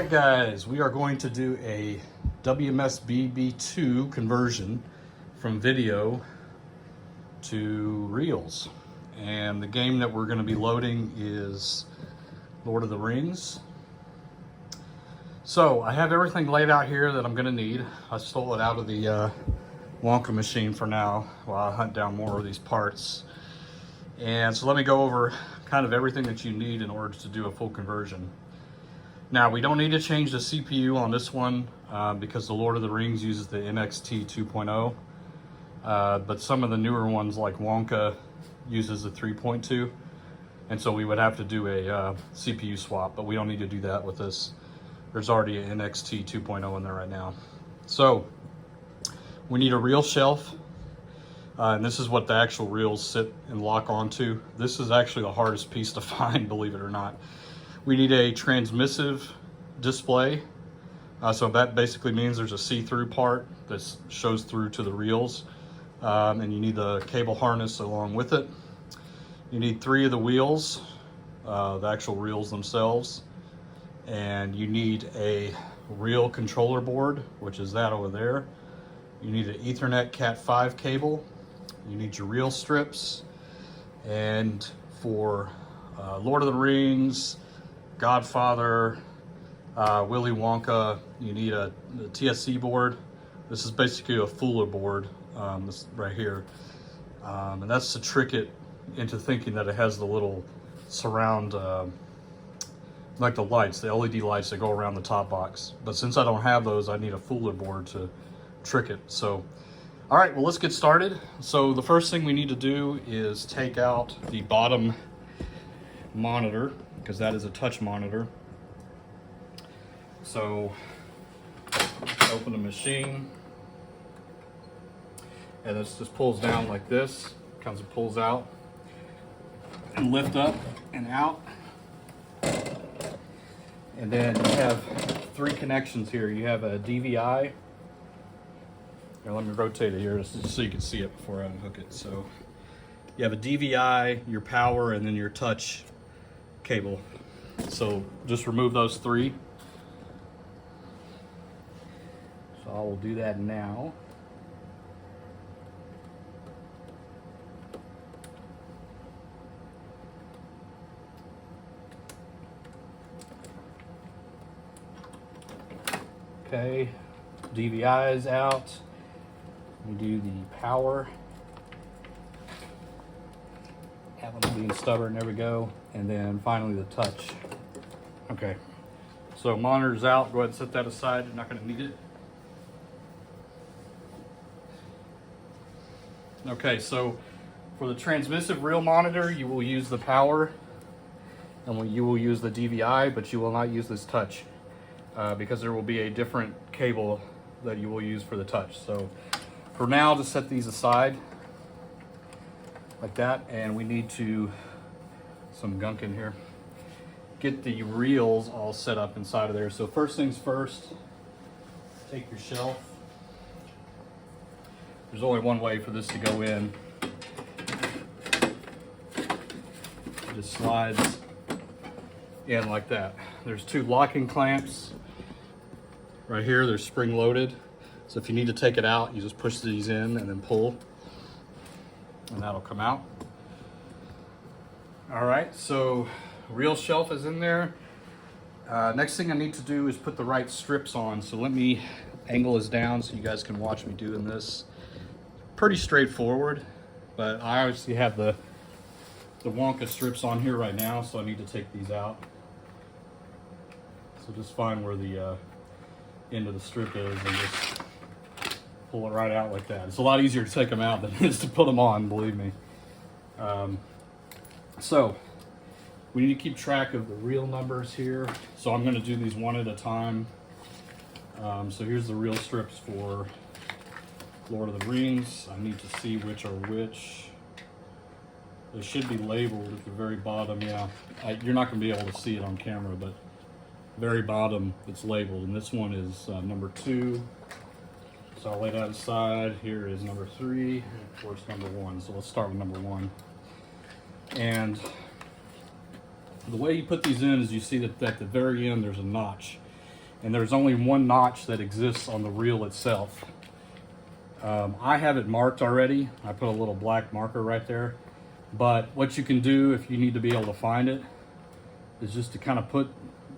right, guys, we are going to do a WMS BB2 conversion from video to reels. And the game that we're going to be loading is Lord of the Rings. So I have everything laid out here that I'm going to need. I stole it out of the Wonka machine for now while I hunt down more of these parts. And so let me go over kind of everything that you need in order to do a full conversion. Now, we don't need to change the CPU on this one because the Lord of the Rings uses the NXT 2.0, but some of the newer ones like Wonka uses the 3.2, and so we would have to do a CPU swap, but we don't need to do that with this. There's already an NXT 2.0 in there right now. So we need a reel shelf, and this is what the actual reels sit and lock onto. This is actually the hardest piece to find, believe it or not. We need a transmissive display. So that basically means there's a see-through part that shows through to the reels. And you need the cable harness along with it. You need 3 of the wheels, the actual reels themselves. And you need a reel controller board, which is that over there. You need an Ethernet Cat5 cable. You need your reel strips. And for Lord of the Rings, Godfather, Willy Wonka, you need a TSC board. This is basically a Fuller board, this right here. And that's to trick it into thinking that it has the little surround, like the lights, the LED lights that go around the top box. But since I don't have those, I need a Fuller board to trick it. So, all right, well, let's get started. So the first thing we need to do is take out the bottom monitor, because that is a touch monitor. So open the machine, and this just pulls down like this, comes and pulls out, and lift up and out. And then you have 3 connections here. You have a DVI. Here, let me rotate it here just so you can see it before I unhook it. So you have a DVI, your power, and then your touch cable. So just remove those 3. So I will do that now. Okay, DVI is out. We do the power. Have them being stubborn, there we go. And then finally the touch. Okay, so monitor's out. Go ahead and set that aside. You're not going to need it. Okay, so for the transmissive reel monitor, you will use the power, and you will use the DVI, but you will not use this touch because there will be a different cable that you will use for the touch. So for now, just set these aside like that, and we need to, some gunk in here, get the reels all set up inside of there. So first things first, take your shelf. There's only one way for this to go in. It just slides in like that. There's 2 locking clamps right here. They're spring loaded. So if you need to take it out, you just push these in and then pull, and that'll come out. All right, so reel shelf is in there. Next thing I need to do is put the right strips on. So let me angle this down so you guys can watch me doing this. Pretty straightforward, but I obviously have the Wonka strips on here right now, so I need to take these out. So just find where the end of the strip is and just pull it right out like that. It's a lot easier to take them out than it is to put them on, believe me. So we need to keep track of the reel numbers here. So I'm going to do these one at a time. So here's the reel strips for Lord of the Rings. I need to see which are which. They should be labeled at the very bottom. Yeah, you're not going to be able to see it on camera, but very bottom it's labeled. And this one is number 2. So I'll lay that aside. Here is number 3, and of course number 1. So let's start with number 1. And the way you put these in is you see that at the very end there's a notch. and there's only one notch that exists on the reel itself. I have it marked already. I put a little black marker right there. But what you can do if you need to be able to find it is just to kind of put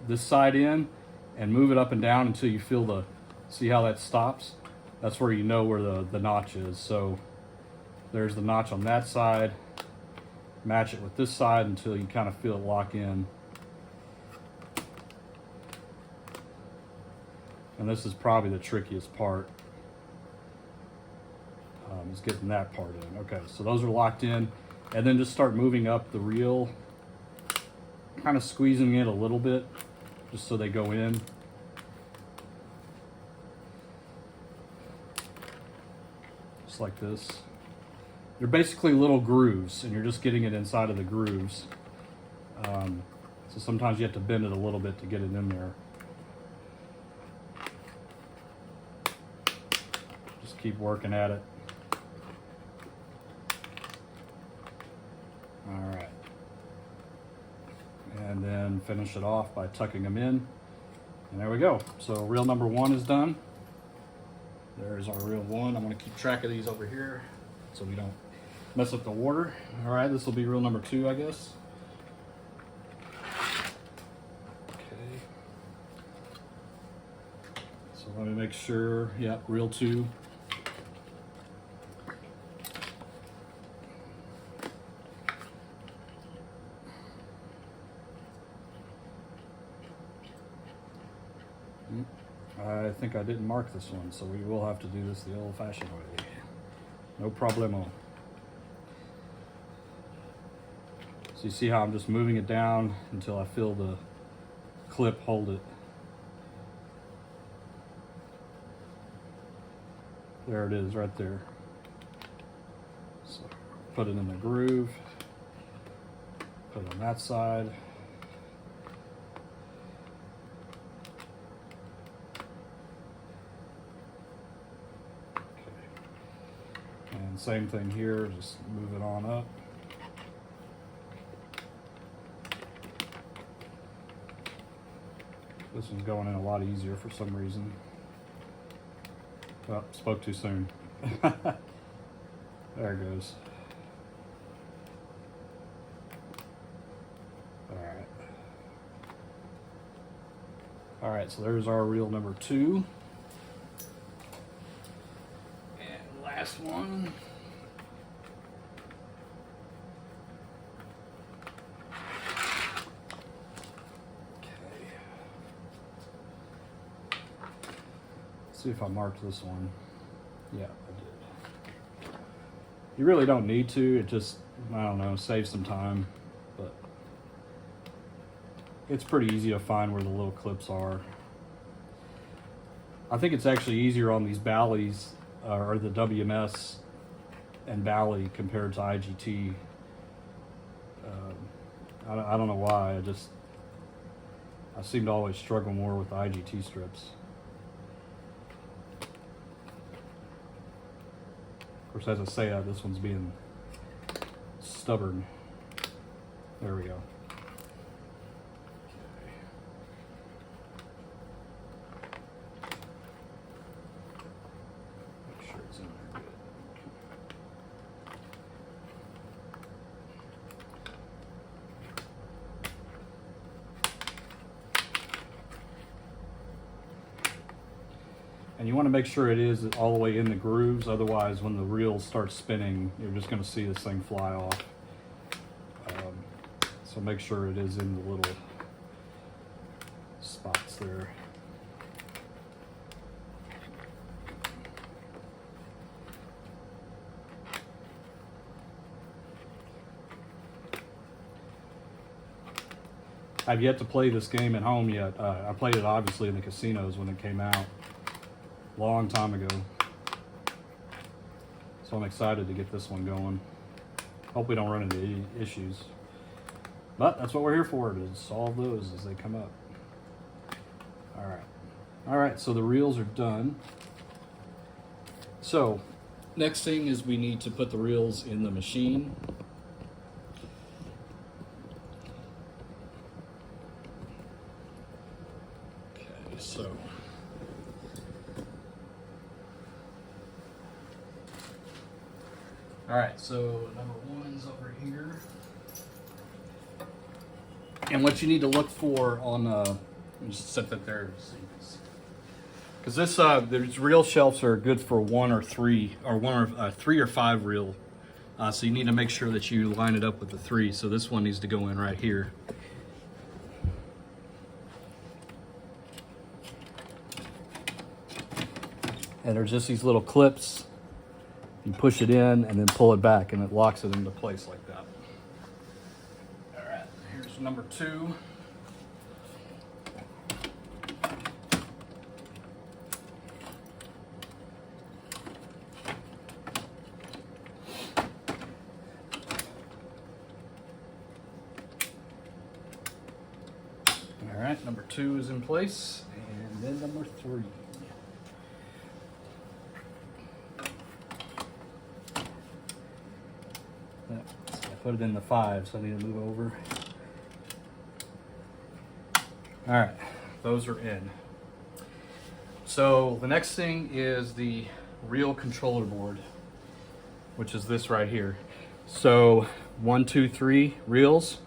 this side in and move it up and down until you feel the, see how that stops? That's where you know where the notch is. So there's the notch on that side. Match it with this side until you kind of feel it lock in. And this is probably the trickiest part, is getting that part in. Okay, so those are locked in. And then just start moving up the reel, kind of squeezing it a little bit, just so they go in. Just like this. They're basically little grooves, and you're just getting it inside of the grooves. So sometimes you have to bend it a little bit to get it in there. Just keep working at it. All right. And then finish it off by tucking them in. And there we go. So reel number 1 is done. There's our reel 1. I'm going to keep track of these over here so we don't mess up the water. All right, this will be reel number 2, I guess. Okay. So let me make sure, yeah, reel 2. I think I didn't mark this one, so we will have to do this the old-fashioned way. No problemo. So you see how I'm just moving it down until I feel the clip hold it. There it is right there. So put it in the groove, put it on that side. And same thing here, just move it on up. This one's going in a lot easier for some reason. Oh, spoke too soon. There it goes. Alright. Alright, so there's our reel number 2. And last one. See if I marked this one. Yeah, I did. You really don't need to. It just, I don't know, saves some time. But it's pretty easy to find where the little clips are. I think it's actually easier on these Bally's or the WMS and Bally compared to IGT. I don't know why. I seem to always struggle more with the IGT strips. Of course, as I say that, this one's being stubborn. There we go. Make sure it's in there good. And you want to make sure it is all the way in the grooves, otherwise when the reel starts spinning, you're just going to see this thing fly off. So make sure it is in the little spots there. I've yet to play this game at home yet. I played it obviously in the casinos when it came out. Long time ago. So I'm excited to get this one going. Hope we don't run into any issues. But that's what we're here for, to solve those as they come up. Alright. Alright, so the reels are done. So, next thing is we need to put the reels in the machine. Okay. So all right, so number one's over here. And what you need to look for on, let me just set that there so you can see. Because these reel shelves are good for 1 or 3, or 3 or 5 reel. So you need to make sure that you line it up with the 3. So this one needs to go in right here. And there's just these little clips. You push it in and then pull it back, and it locks it into place like that. All right, here's number 2. All right, number 2 is in place, and then number 3. I put it in the 5, so I need to move over. All right, those are in. So the next thing is the reel controller board, which is this right here. So 1, 2, 3 reels.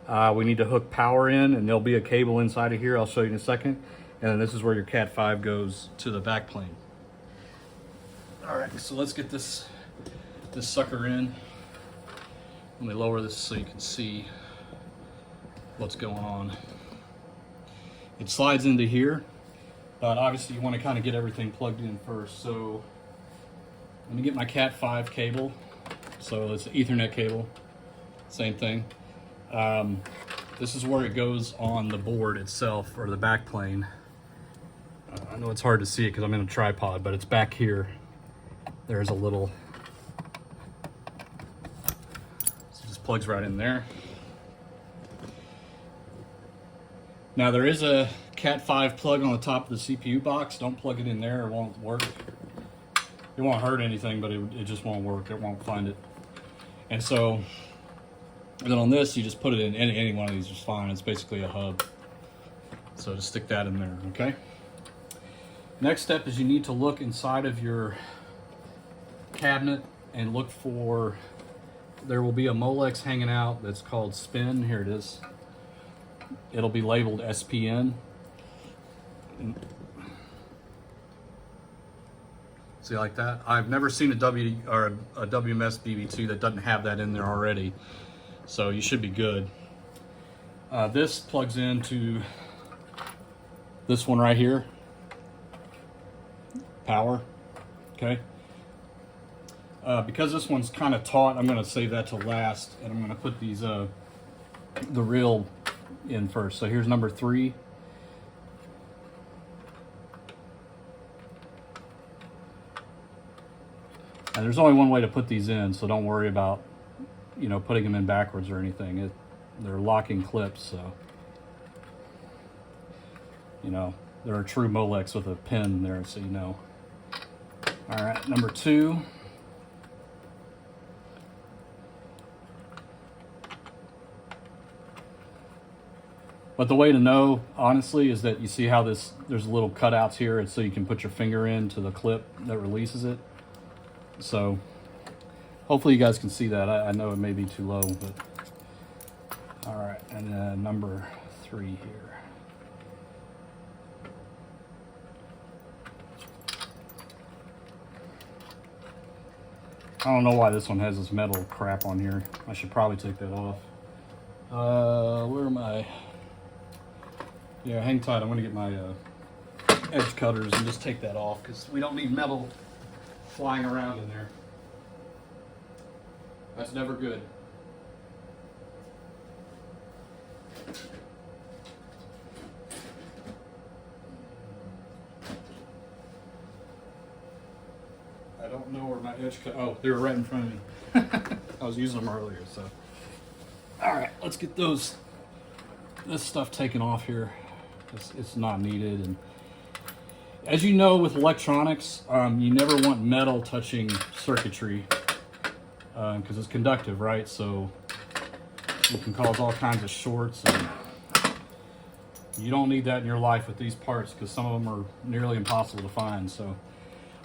We need to hook power in, and there'll be a cable inside of here. I'll show you in a second. And then this is where your Cat 5 goes to the back plane. All right, so let's get this sucker in. Let me lower this so you can see what's going on. It slides into here, but obviously you want to kind of get everything plugged in first. So let me get my Cat 5 cable. So it's an Ethernet cable, same thing. This is where it goes on the board itself, or the back plane. I know it's hard to see it because I'm in a tripod, but it's back here. There's a little, so it just plugs right in there. Now there is a Cat 5 plug on the top of the CPU box. Don't plug it in there, it won't work. It won't hurt anything, but it just won't work. It won't find it. And so, and then on this, you just put it in any one of these is fine. It's basically a hub. So just stick that in there, okay? Next step is you need to look inside of your cabinet and look for, there will be a Molex hanging out that's called spin. Here it is. It'll be labeled SPN. See, like that? I've never seen a WMS BB2 that doesn't have that in there already. So you should be good. This plugs into this one right here. Power, okay? Because this one's kind of taut, I'm gonna save that to last, and I'm gonna put these, the reel in first. So here's number 3. And there's only one way to put these in, so don't worry about, you know, putting them in backwards or anything. They're locking clips, so, you know, they're a true Molex with a pin there, so you know. All right, number 2. But the way to know, honestly, is that you see how there's little cutouts here, and so you can put your finger into the clip that releases it. So hopefully you guys can see that. I know it may be too low, but all right. And then number 3 here. I don't know why this one has this metal crap on here. I should probably take that off. Where am I? Yeah, hang tight. I'm gonna get my edge cutters and just take that off because we don't need metal flying around in there. That's never good. I don't know where my edge cut. Oh, they were right in front of me. I was using them earlier, so. All right, let's get this stuff taken off here. It's not needed. And as you know, with electronics, you never want metal touching circuitry because it's conductive, right? So it can cause all kinds of shorts. And You don't need that in your life with these parts because some of them are nearly impossible to find. So,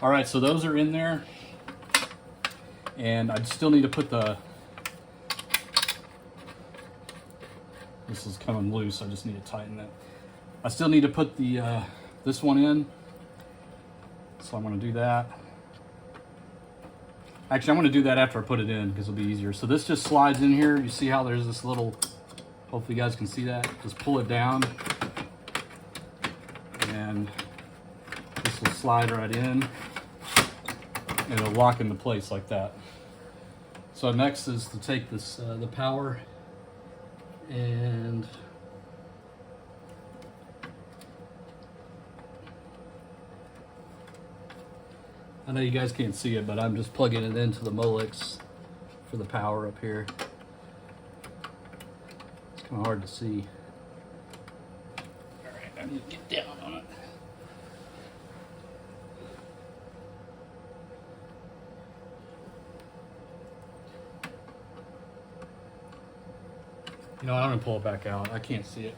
all right, so those are in there. And I still need to put this is coming loose. I just need to tighten it. I still need to put this one in. So I'm gonna do that. Actually, I'm gonna do that after I put it in because it'll be easier. So this just slides in here. You see how there's this little, hopefully you guys can see that. Just pull it down and this will slide right in and it'll lock into place like that. So next is to take this, the power, and I know you guys can't see it, but I'm just plugging it into the Molex for the power up here. It's kind of hard to see. All right, I need to get down on it. You know, I'm gonna pull it back out. I can't see it.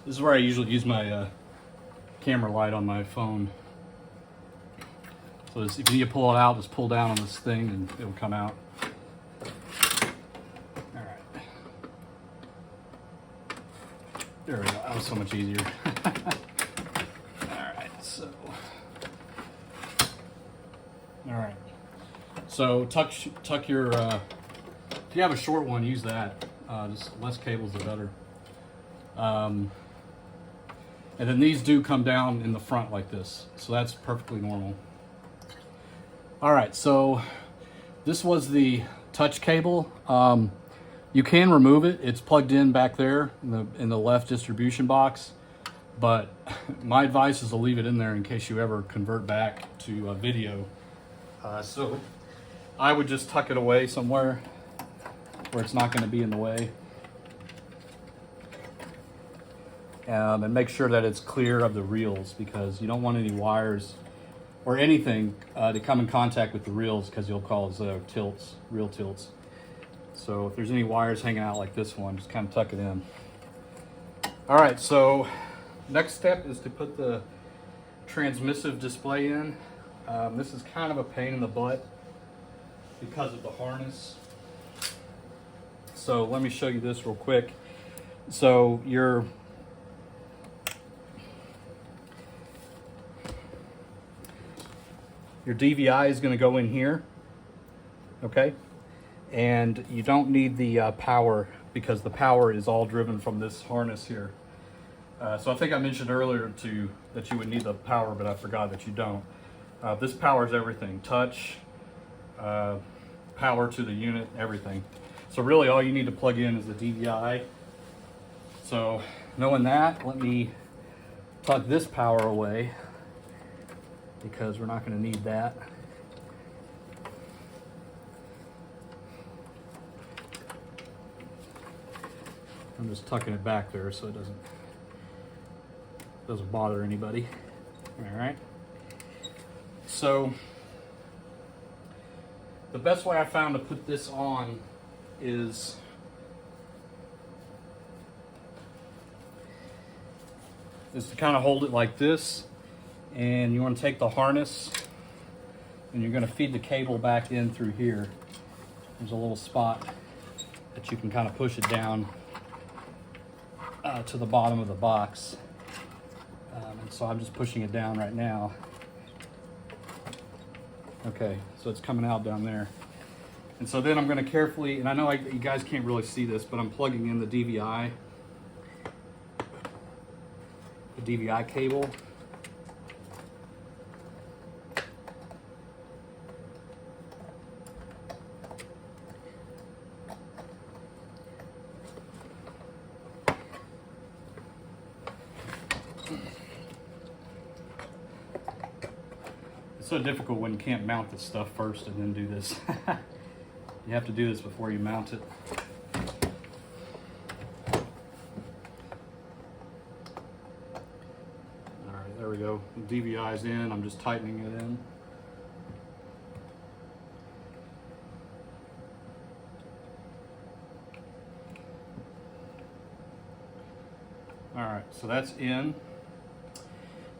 This is where I usually use my camera light on my phone. So if you need to pull it out, just pull down on this thing and it'll come out. All right. There we go. That was so much easier. All right, so. All right. So tuck your, if you have a short one, use that. Just less cables, the better. And then these do come down in the front like this. So that's perfectly normal. All right, so this was the touch cable. You can remove it. It's plugged in back there in the left distribution box. But my advice is to leave it in there in case you ever convert back to video. So I would just tuck it away somewhere where it's not going to be in the way. And make sure that it's clear of the reels because you don't want any wires or anything to come in contact with the reels because you'll cause reel tilts. So if there's any wires hanging out like this one, just kind of tuck it in. All right, so next step is to put the transmissive display in. This is kind of a pain in the butt because of the harness. So let me show you this real quick. So your DVI is going to go in here, okay? And you don't need the power because the power is all driven from this harness here. So I think I mentioned earlier that you would need the power, but I forgot that you don't. This powers everything, touch, power to the unit, everything. So really all you need to plug in is the DVI. So knowing that, let me plug this power away because we're not going to need that. I'm just tucking it back there so it doesn't bother anybody. All right. So the best way I found to put this on is to kind of hold it like this, and you want to take the harness and you're going to feed the cable back in through here. There's a little spot that you can kind of push it down to the bottom of the box. And so I'm just pushing it down right now. Okay, so it's coming out down there. And so then I'm going to carefully, and I know you guys can't really see this, but I'm plugging in the DVI cable. It's so difficult when you can't mount this stuff first and then do this. You have to do this before you mount it. All right, there we go. The DVI's in. I'm just tightening it in. All right, so that's in.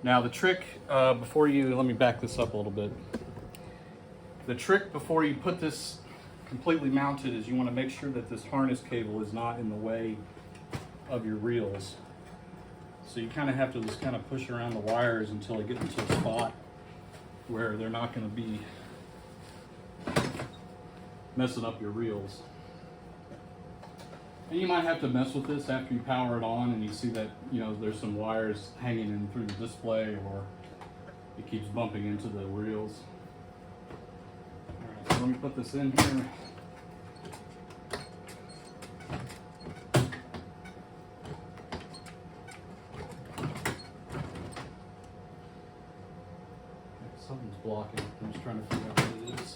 Now the trick, let me back this up a little bit. The trick before you put this completely mounted is you want to make sure that this harness cable is not in the way of your reels. So you kind of have to just kind of push around the wires until they get into a spot where they're not going to be messing up your reels. And you might have to mess with this after you power it on and you see that, there's some wires hanging in through the display, or it keeps bumping into the reels. All right, so let me put this in here. Something's blocking. I'm just trying to figure out what it is.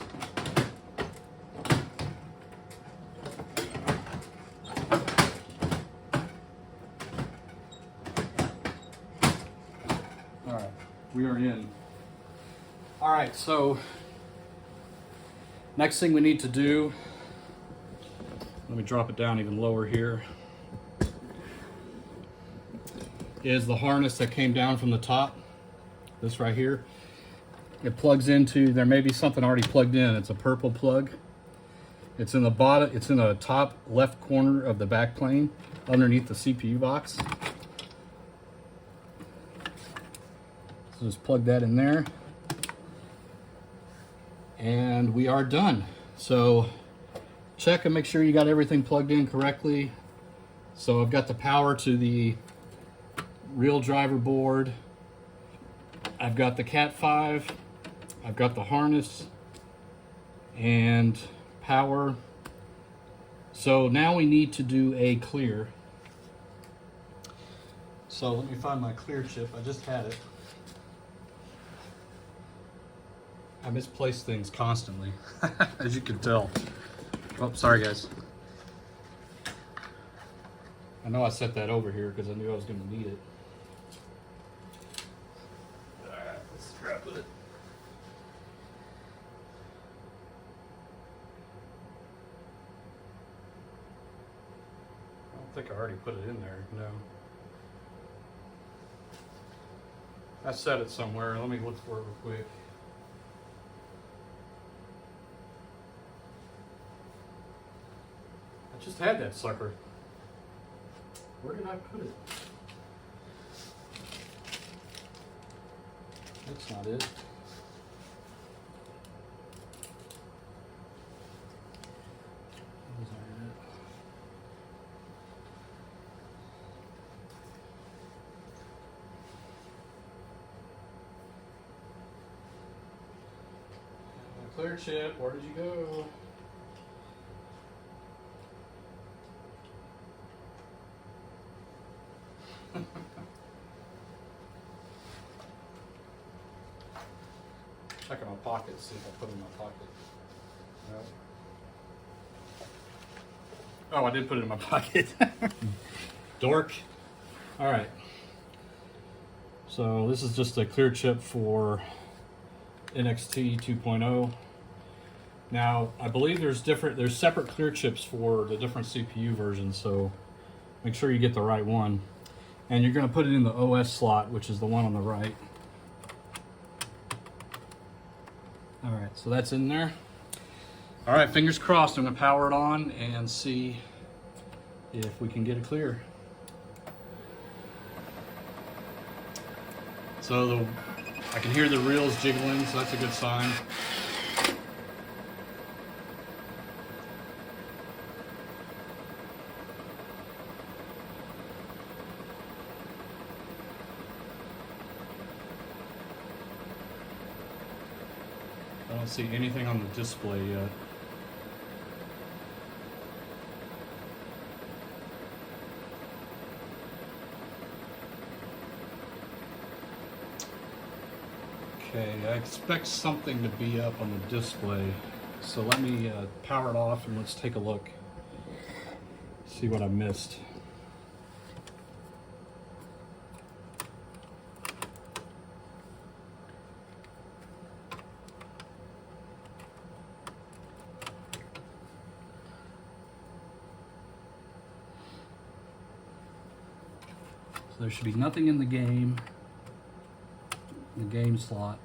All right, we are in. All right, so next thing we need to do, let me drop it down even lower here, is the harness that came down from the top, this right here. It plugs into, there may be something already plugged in. It's a purple plug. It's in the bottom, it's in the top left corner of the back plane underneath the CPU box. So just plug that in there. And we are done. So check and make sure you got everything plugged in correctly. So I've got the power to the real driver board. I've got the Cat 5. I've got the harness and power. So now we need to do a clear. So let me find my clear chip. I just had it. I misplace things constantly, as you can tell. Oh, sorry guys. I know I set that over here because I knew I was going to need it. Alright, let's scrap it. I don't think I already put it in there, no. I set it somewhere. Let me look for it real quick. I just had that sucker. Where did I put it? That's not it. Clear chip, where did you go? Check in my pocket, see if I put it in my pocket. No. Oh, I did put it in my pocket. Dork. All right. So this is just a clear chip for NXT 2.0. Now, I believe there's separate clear chips for the different CPU versions, so make sure you get the right one. And you're going to put it in the OS slot, which is the one on the right. All right, so that's in there. All right, fingers crossed. I'm going to power it on and see if we can get it clear. So I can hear the reels jiggling, so that's a good sign. I don't see anything on the display yet. Okay, I expect something to be up on the display. So let me power it off and let's take a look. See what I missed. So there should be nothing in the game slot.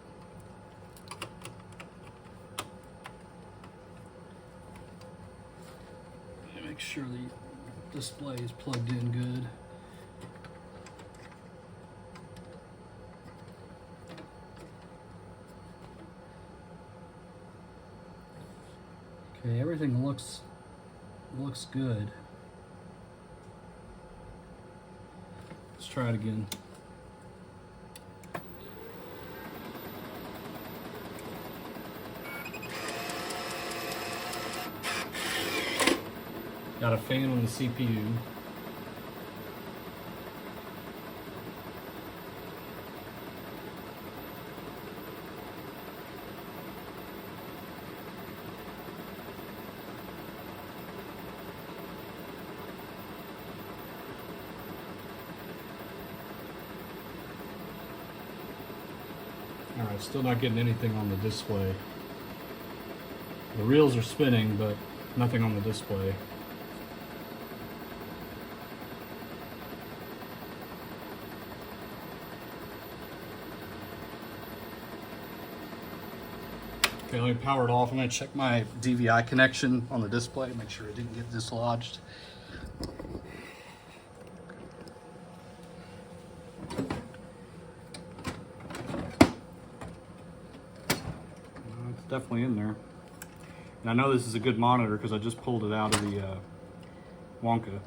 And make sure the display is plugged in good. Okay, everything looks good. Let's try it again. Got a fan on the CPU. Alright, still not getting anything on the display. The reels are spinning, but nothing on the display. Okay, let me power it off. I'm going to check my DVI connection on the display, make sure it didn't get dislodged. It's definitely in there. And I know this is a good monitor because I just pulled it out of the Wonka.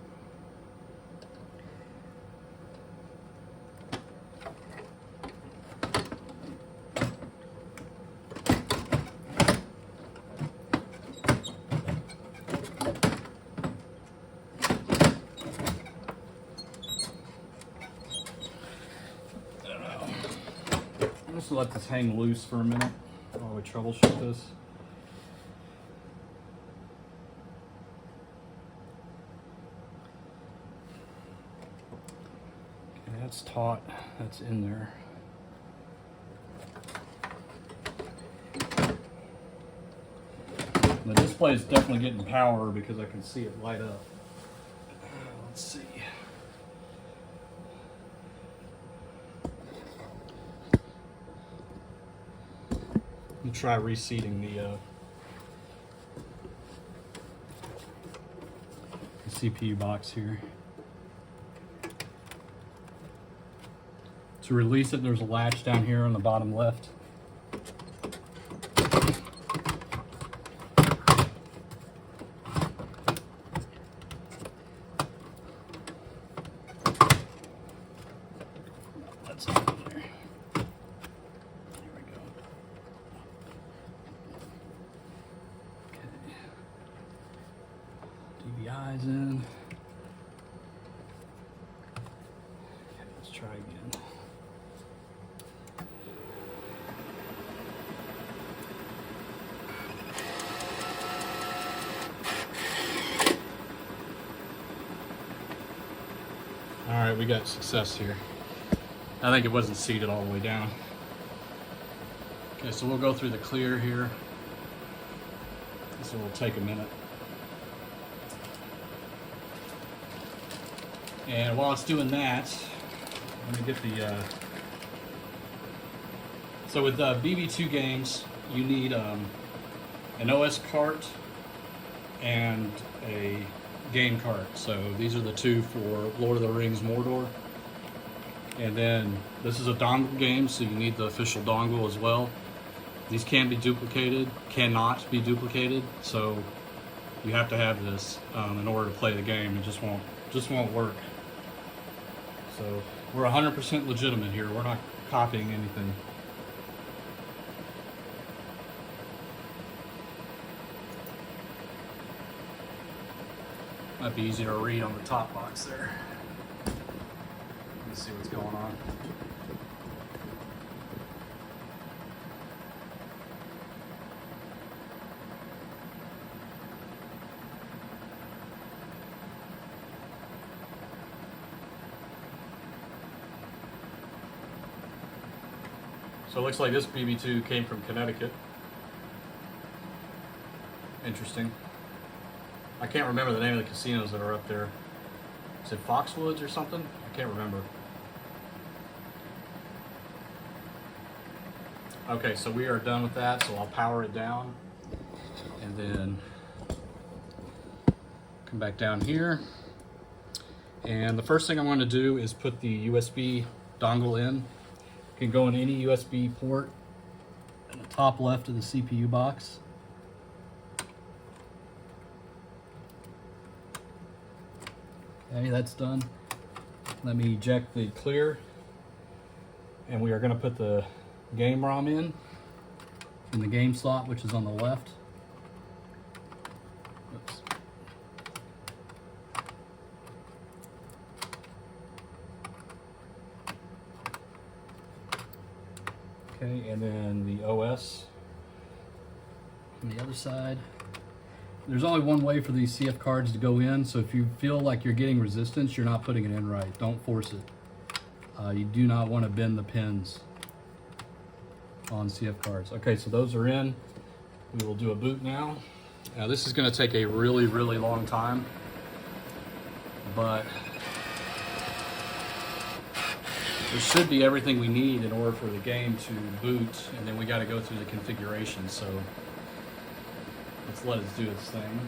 I'm just gonna let this hang loose for a minute while we troubleshoot this. Okay, that's taut, that's in there. The display is definitely getting power because I can see it light up. Let's see. Let me try reseating the CPU box here. To release it, there's a latch down here on the bottom left. That's it there. There we go. Okay. DVI's in. Okay, let's try again. All right, we got success here. I think it wasn't seated all the way down. Okay, so we'll go through the clear here. This will take a minute. And while it's doing that, let me get the, so with BB2 games, you need an OS cart and a game cart. So these are the two for Lord of the Rings Mordor. And then this is a dongle game, so you need the official dongle as well. These can be duplicated, cannot be duplicated, so you have to have this in order to play the game. It just won't work. So we're 100% legitimate here. We're not copying anything. Might be easier to read on the top box there. Let's see what's going on. So it looks like this BB2 came from Connecticut. Interesting. I can't remember the name of the casinos that are up there. Is it Foxwoods or something? I can't remember. Okay, so we are done with that, so I'll power it down and then come back down here. And the first thing I'm going to do is put the USB dongle in. It can go in any USB port in the top left of the CPU box. Okay, that's done. Let me eject the clear, and we are going to put the game ROM in the game slot, which is on the left. Oops. Okay, and then the OS on the other side. There's only one way for these CF cards to go in, so if you feel like you're getting resistance, you're not putting it in right. Don't force it. You do not want to bend the pins on CF cards. Okay, so those are in. We will do a boot now. Now this is going to take a really, really long time, but there should be everything we need in order for the game to boot, and then we got to go through the configuration. So let's let it do its thing.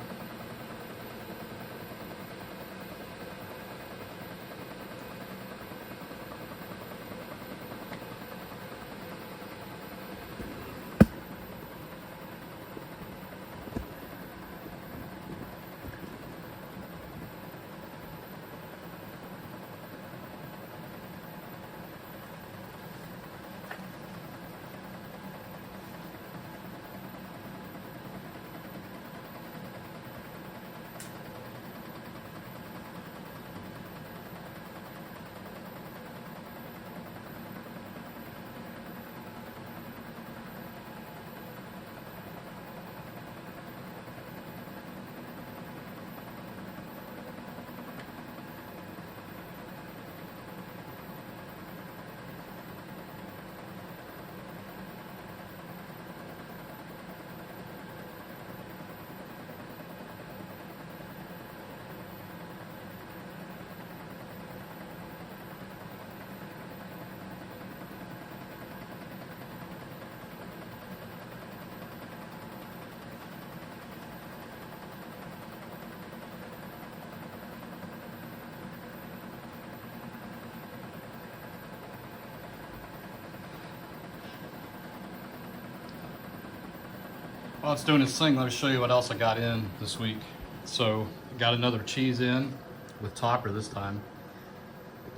While it's doing its thing, let me show you what else I got in this week. So I got another cheese in with topper this time.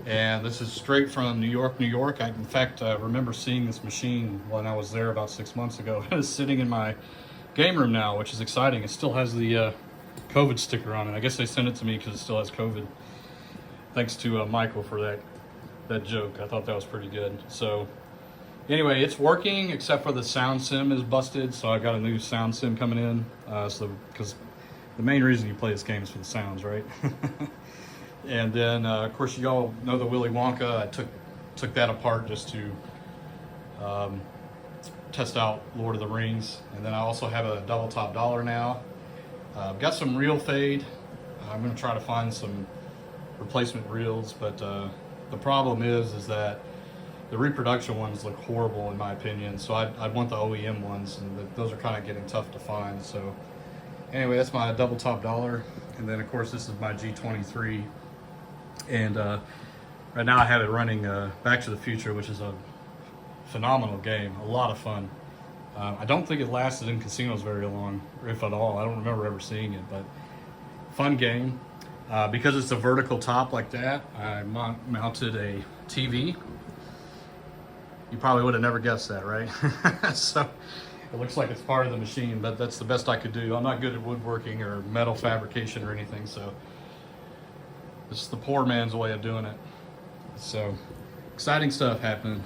And this is straight from New York, New York. I, in fact, remember seeing this machine when I was there about 6 months ago. It's sitting in my game room now, which is exciting. It still has the COVID sticker on it. I guess they sent it to me because it still has COVID. Thanks to Michael for that joke. I thought that was pretty good. So anyway, it's working except for the sound sim is busted, so I got a new sound sim coming in. Because the main reason you play this game is for the sounds, right? And then, of course, you all know the Willy Wonka. I took that apart just to test out Lord of the Rings. And then I also have a double top dollar now. I've got some reel fade. I'm going to try to find some replacement reels, but the problem is that the reproduction ones look horrible in my opinion, so I'd want the OEM ones, and those are kind of getting tough to find. So anyway, that's my double top dollar, and then of course this is my G23, and right now I have it running Back to the Future, which is a phenomenal game, a lot of fun. I don't think it lasted in casinos very long, if at all. I don't remember ever seeing it, but fun game. Because it's a vertical top like that, I mounted a TV. You probably would have never guessed that, right? So it looks like it's part of the machine, but that's the best I could do. I'm not good at woodworking or metal fabrication or anything, so this is the poor man's way of doing it. So exciting stuff happening.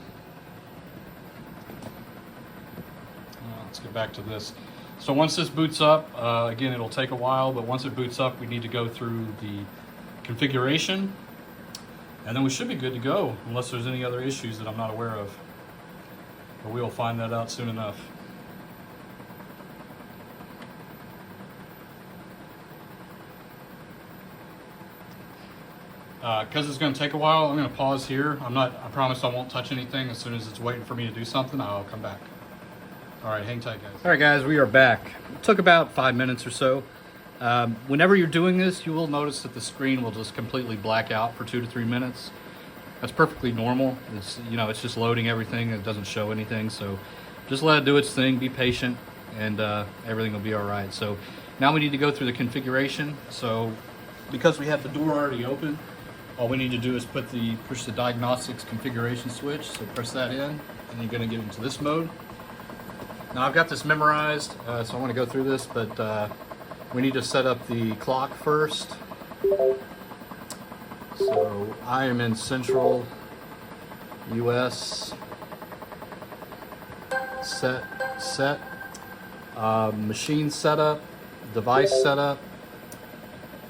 Let's get back to this. So once this boots up, again, it'll take a while, but once it boots up, we need to go through the configuration, and then we should be good to go, unless there's any other issues that I'm not aware of. But we'll find that out soon enough. Because it's going to take a while, I'm going to pause here. I promise I won't touch anything. As soon as it's waiting for me to do something, I'll come back. All right, hang tight, guys. All right, guys, we are back. It took about 5 minutes or so. Whenever you're doing this, you will notice that the screen will just completely black out for 2 to 3 minutes. That's perfectly normal. It's, you know, it's just loading everything. It doesn't show anything, so just let it do its thing. Be patient, and everything will be all right. So now we need to go through the configuration. So because we have the door already open, all we need to do is push the diagnostics configuration switch. So press that in, and you're going to get into this mode. Now I've got this memorized, so I want to go through this, but we need to set up the clock first. So I am in Central US. Set. Machine setup, device setup.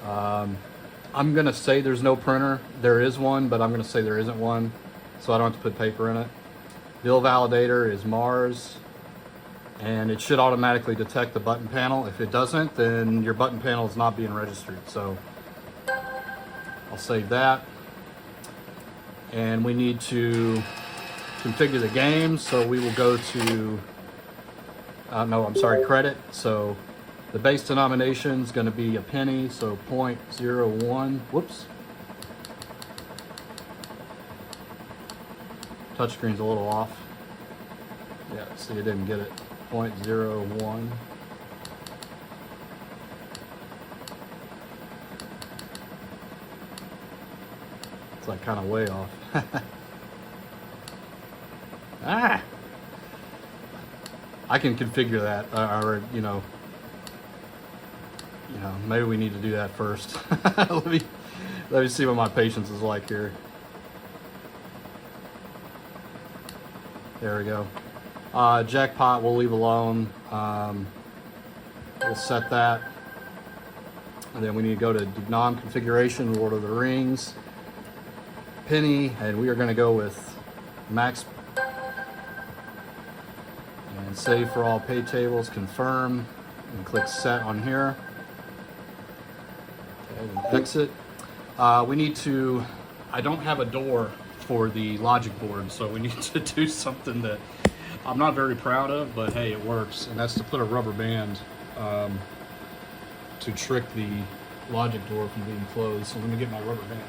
I'm gonna say there's no printer. There is one, but I'm gonna say there isn't one, so I don't have to put paper in it. Bill validator is Mars, and it should automatically detect the button panel. If it doesn't, then your button panel is not being registered. So I'll save that. And we need to configure the game, so we will go to, credit. So the base denomination is going to be a penny, so 0.01. Whoops. Touchscreen's a little off. Yeah, see, I didn't get it. 0.01. It's like kind of way off. I can configure that, or maybe we need to do that first. let me see what my patience is like here. There we go. Jackpot we'll leave alone. We'll set that, and then we need to go to denom configuration, Lord of the Rings, penny, and we are going to go with max. And save for all pay tables, confirm, and click set on here. Okay, and exit. We need to, I don't have a door for the logic board, so we need to do something that I'm not very proud of, but hey, it works. And that's to put a rubber band to trick the logic door from being closed. So let me get my rubber band here.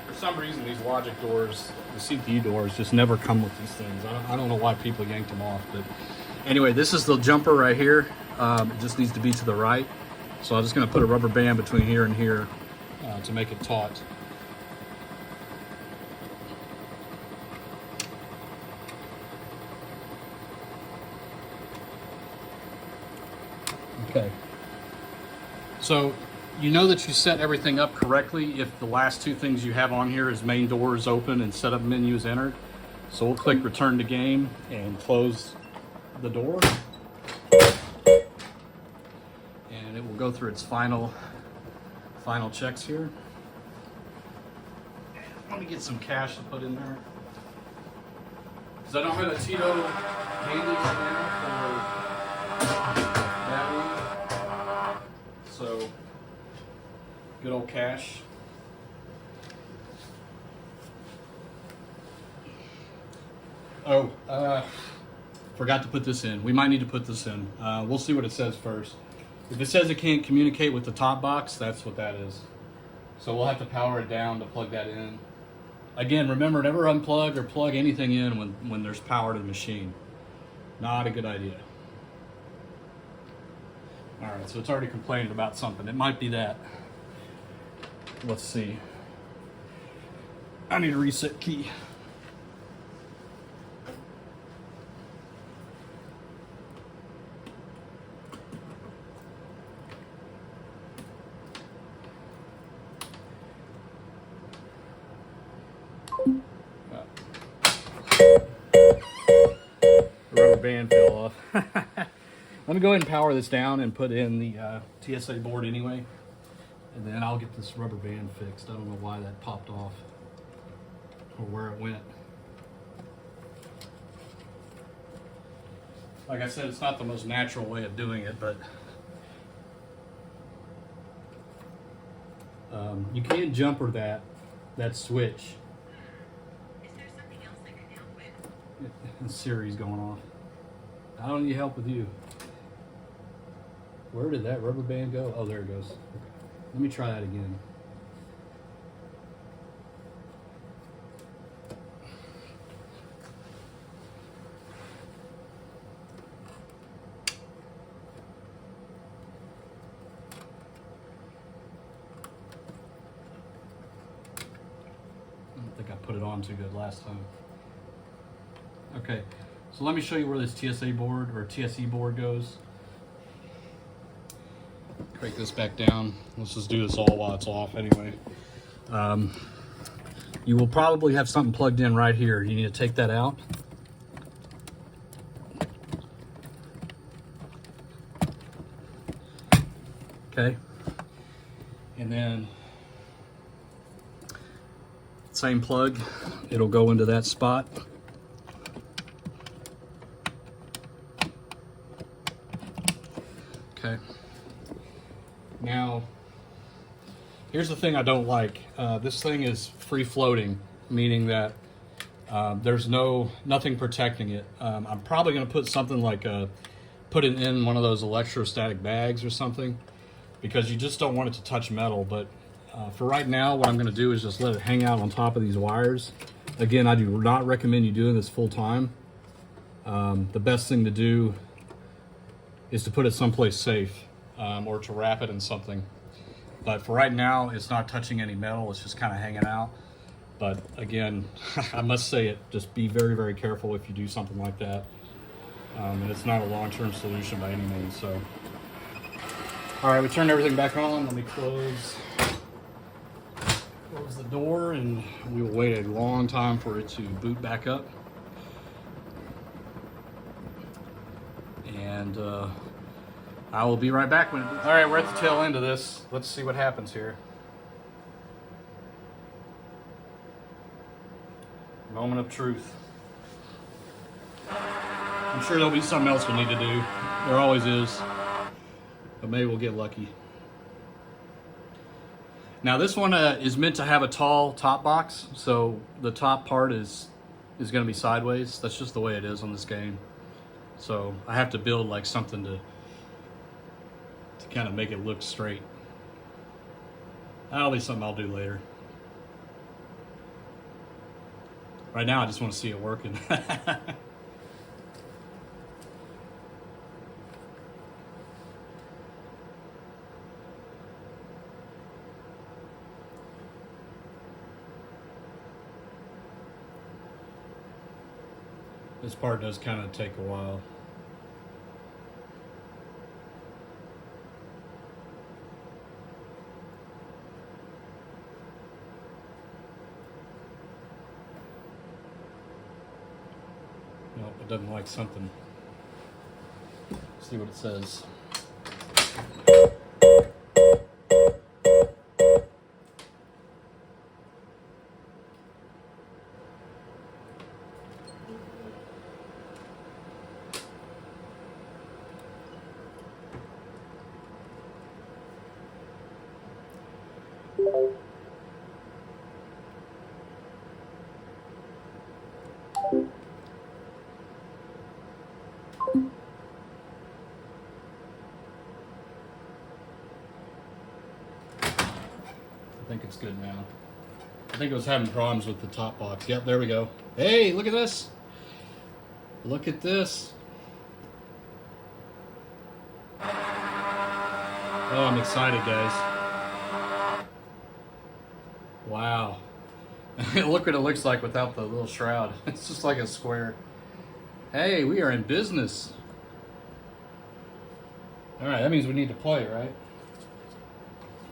For some reason, these logic doors, the CPU doors, just never come with these things. I don't know why people yanked them off, but anyway, this is the jumper right here. It just needs to be to the right. So I'm just going to put a rubber band between here and here to make it taut. Okay. So you know that you set everything up correctly if the last two things you have on here is main door is open and setup menu is entered. So we'll click return to game and close the door. And it will go through its final checks here. Let me get some cash to put in there, because I don't have a Tito handy right now for that one. So good old cash. Oh, forgot to put this in. We might need to put this in. We'll see what it says first. If it says it can't communicate with the top box, that's what that is. So we'll have to power it down to plug that in. Again, remember, never unplug or plug anything in when there's power to the machine. Not a good idea. All right, so it's already complaining about something. It might be that. Let's see. I need a reset key. The rubber band fell off. Let me go ahead and power this down and put in the TSA board anyway. And then I'll get this rubber band fixed. I don't know why that popped off or where it went. Like I said, it's not the most natural way of doing it, but you can jumper that switch. Siri's going off. I don't need help with you. Where did that rubber band go? Oh, there it goes. Okay. Let me try that again. I don't think I put it on too good last time. Okay, so let me show you where this TSA board or TSE board goes. Break this back down. Let's just do this all while it's off anyway. You will probably have something plugged in right here. You need to take that out. Okay. And then same plug, it'll go into that spot. Okay. Now, here's the thing I don't like. This thing is free floating, meaning that there's nothing protecting it. I'm probably going to put something like put it in one of those electrostatic bags or something, because you just don't want it to touch metal. But for right now, what I'm going to do is just let it hang out on top of these wires. Again, I do not recommend you doing this full time. The best thing to do is to put it someplace safe, or to wrap it in something. But for right now, it's not touching any metal. It's just kind of hanging out. But again, I must say it, just be very, very careful if you do something like that. And it's not a long-term solution by any means. So, all right, we turned everything back on. Let me close the door, and we will wait a long time for it to boot back up. And I will be right back. All right, we're at the tail end of this. Let's see what happens here. Moment of truth. I'm sure there'll be something else we need to do. There always is. But maybe we'll get lucky. Now this one is meant to have a tall top box, so the top part is going to be sideways. That's just the way it is on this game. So I have to build like something to kind of make it look straight. That'll be something I'll do later. Right now I just want to see it working. This part does kind of take a while. Nope, it doesn't like something. Let's see what it says. I think it's good now. I think it was having problems with the top box. Yep, there we go. Hey, look at this. Look at this. Oh, I'm excited, guys. Wow. Look what it looks like without the little shroud. It's just like a square. Hey, we are in business. All right, that means we need to play, right?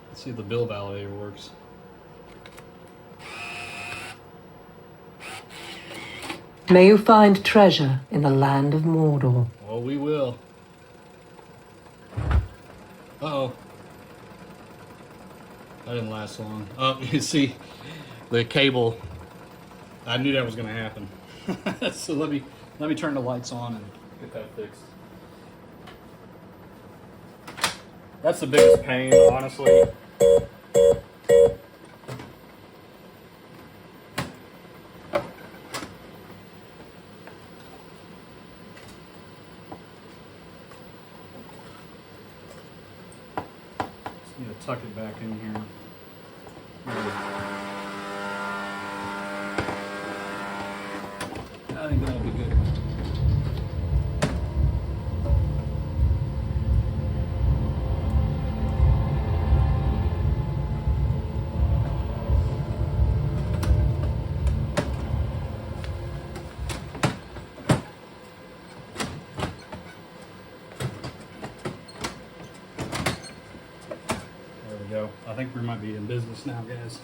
Let's see if the bill validator works. May you find treasure in the land of Mordor. Oh, we will. Uh-oh. That didn't last long. Oh, you see, the cable, I knew that was going to happen. So let me turn the lights on and get that fixed. That's the biggest pain, honestly. Need to tuck it back in here. I think that'll be good. There we go. I think we might be in business now, guys.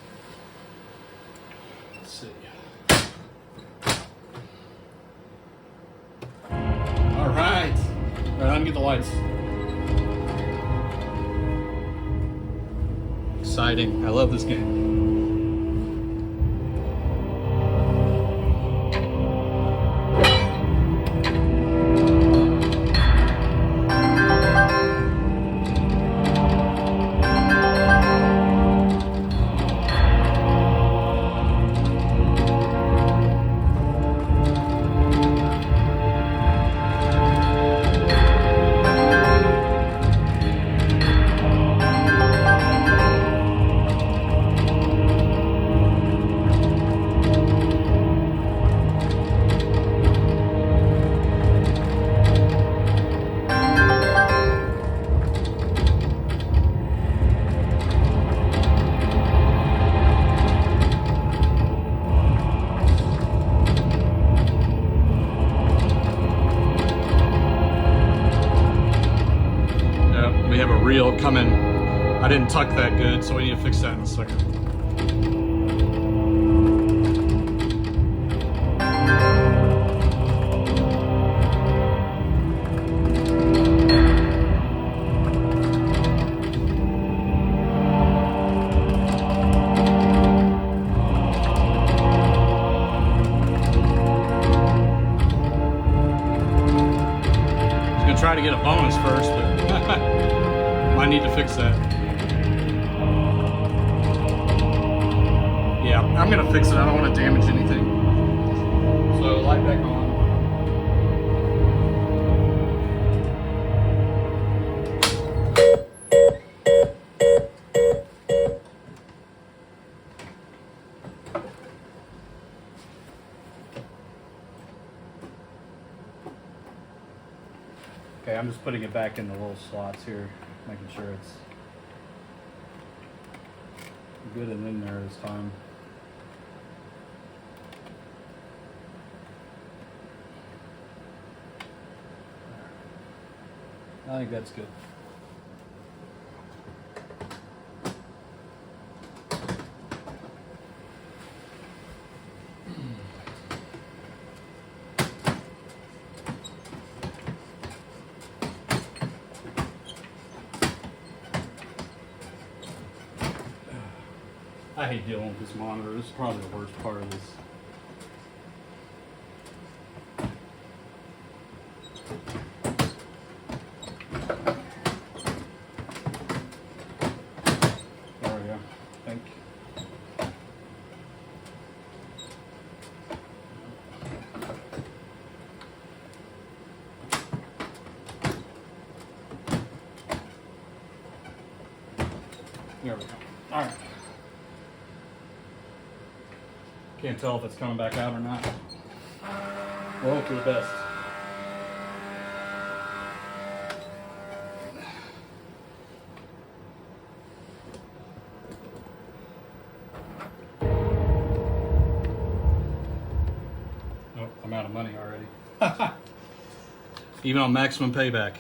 Let's see. All right, let me get the lights. Exciting. I love this game. We have a reel coming. I didn't tuck that good, so we need to fix that in a second. I was gonna try to get a bonus first, but I need to fix that. Yeah, I'm gonna fix it. I don't want to damage anything. So light back on. Okay, I'm just putting it back in the little slots here, making sure it's good and in there this time. I think that's good. I hate dealing with this monitor. This is probably the worst part of this. There we go. I think. There we go. All right. Can't tell if it's coming back out or not. We'll hope for the best. Oh, I'm out of money already. Even on maximum payback.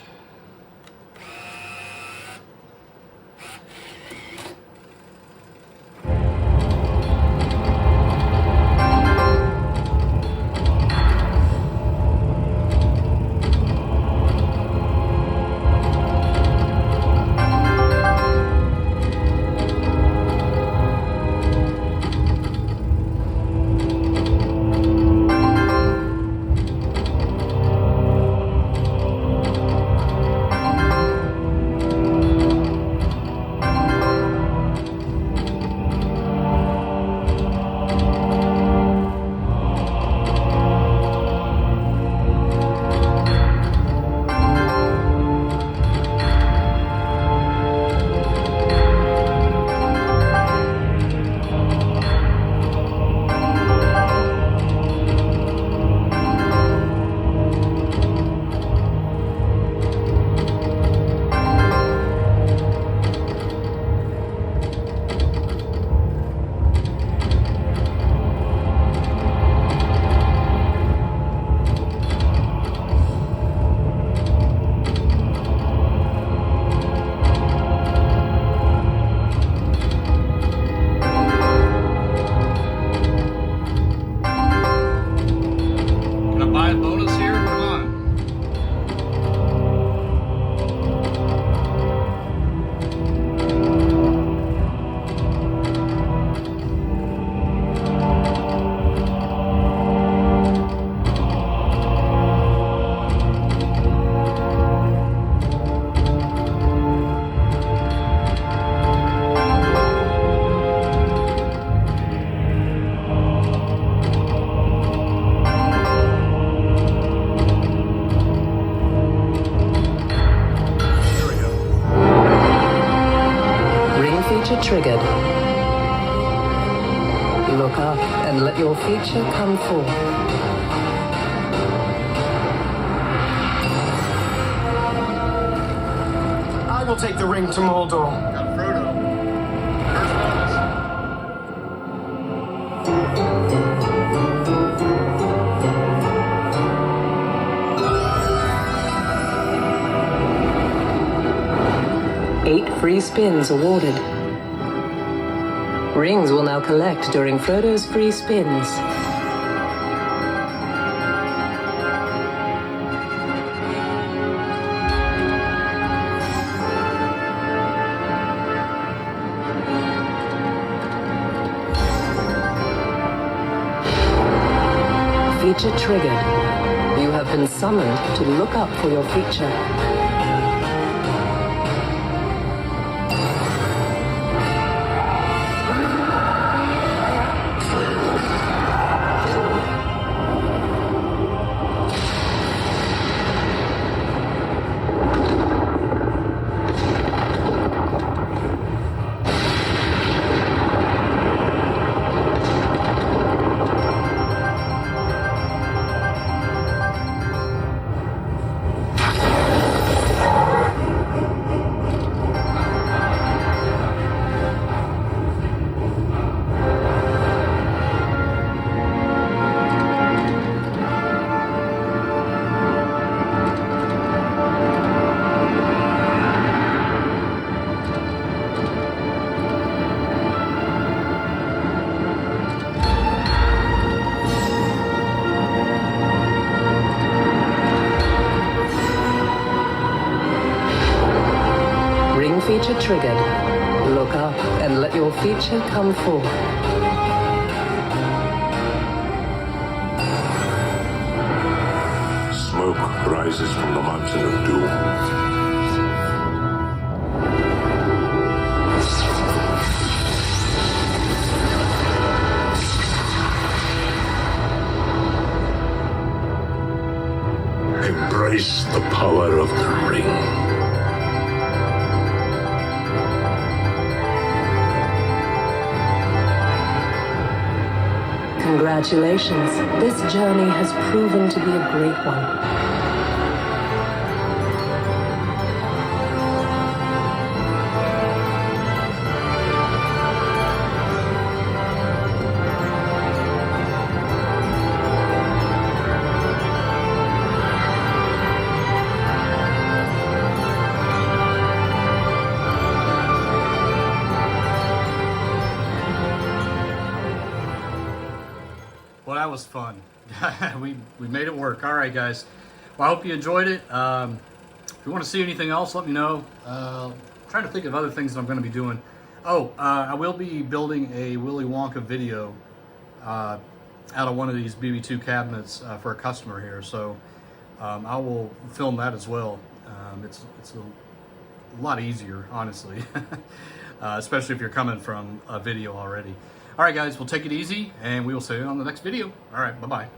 feature triggered. Look up and let your feature come forth. I will take the ring to Mordor. Got Frodo. First 8 free spins awarded. Rings will now collect during Frodo's free spins. Feature triggered. You have been summoned to look up for your feature. Ring feature triggered. Look up and let your feature come forth. Smoke rises from the mountain of doom. Embrace the power of the ring. Congratulations. This journey has proven to be a great one. Well, that was fun. we made it work. All right, guys. Well, I hope you enjoyed it. If you want to see anything else, let me know. Trying to think of other things that I'm going to be doing. I will be building a Willy Wonka video out of one of these BB2 cabinets for a customer here. So I will film that as well. It's a lot easier, honestly, especially if you're coming from a video already. All right, guys, we'll take it easy, and we will see you on the next video. All right, bye-bye.